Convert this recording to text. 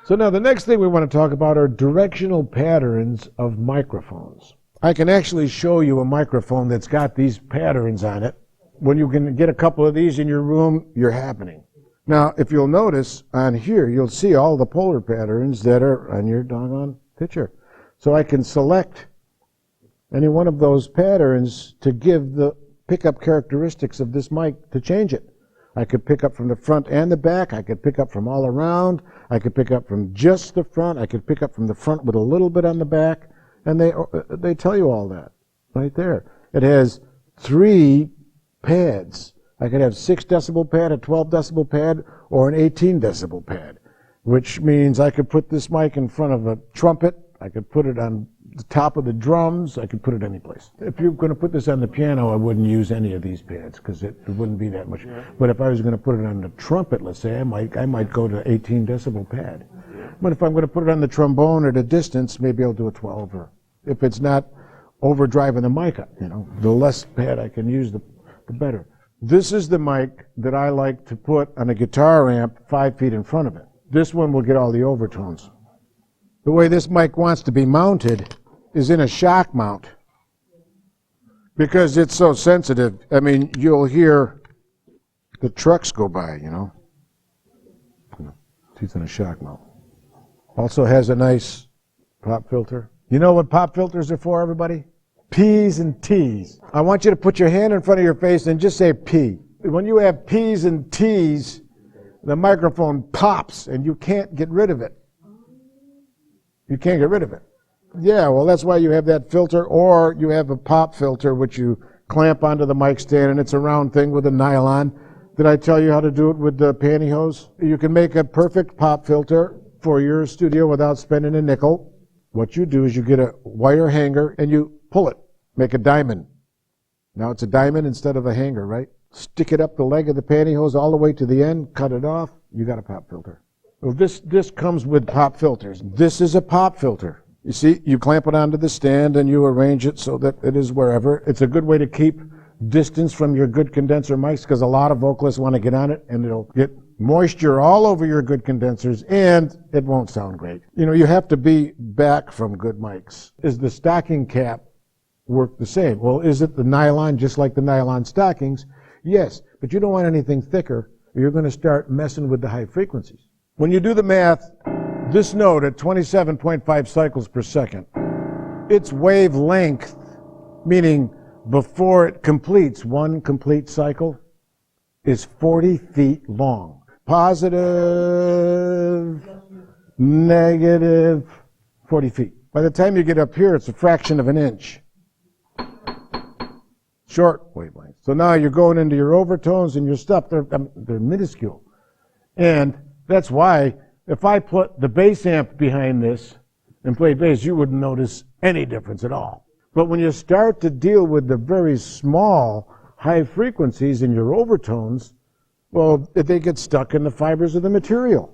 So now the next thing we want to talk about are directional patterns of microphones. I can actually show you a microphone that's got these patterns on it. When you can get a couple of these in your room, you're happening. Now, if you'll notice on here, you'll see all the polar patterns that are on your doggone picture. So I can select any one of those patterns to give the pickup characteristics of this mic to change it. I could pick up from the front and the back. I could pick up from all around. I could pick up from just the front. I could pick up from the front with a little bit on the back. And they tell you all that right there. It has 3 pads. I could have 6 decibel pad, a 12 decibel pad, or an 18 decibel pad, which means I could put this mic in front of a trumpet. I could put it on the top of the drums. I could put it any place. If you're going to put this on the piano, I wouldn't use any of these pads because it wouldn't be that much. Yeah. But if I was going to put it on the trumpet, let's say, I might go to 18 decibel pad. Yeah. But if I'm going to put it on the trombone at a distance, maybe I'll do a 12. Or if it's not overdriving the mic, the less pad I can use, the better. This is the mic that I like to put on a guitar amp 5 feet in front of it. This one will get all the overtones. The way this mic wants to be mounted is in a shock mount because it's so sensitive. I mean, you'll hear the trucks go by, It's in a shock mount. Also has a nice pop filter. You know what pop filters are for, everybody? P's and T's. I want you to put your hand in front of your face and just say P. When you have P's and T's, the microphone pops and you can't get rid of it. You can't get rid of it. Yeah, well, that's why you have that filter, or you have a pop filter, which you clamp onto the mic stand, and it's a round thing with a nylon. Did I tell you how to do it with the pantyhose? You can make a perfect pop filter for your studio without spending a nickel. What you do is you get a wire hanger, and you pull it. Make a diamond. Now it's a diamond instead of a hanger, right? Stick it up the leg of the pantyhose all the way to the end, cut it off, you got a pop filter. Well, this comes with pop filters. This is a pop filter. You see, you clamp it onto the stand and you arrange it so that it is wherever. It's a good way to keep distance from your good condenser mics because a lot of vocalists want to get on it and it'll get moisture all over your good condensers and it won't sound great. You have to be back from good mics. Is the stocking cap work the same? Well, is it the nylon just like the nylon stockings? Yes, but you don't want anything thicker or you're going to start messing with the high frequencies. When you do the math, this note at 27.5 cycles per second, its wavelength, meaning before it completes one complete cycle, is 40 feet long. Positive, negative, 40 feet. By the time you get up here, it's a fraction of an inch. Short wavelength. So now you're going into your overtones and your stuff, they're minuscule. And that's why if I put the bass amp behind this and played bass, you wouldn't notice any difference at all. But when you start to deal with the very small high frequencies in your overtones, well, they get stuck in the fibers of the material.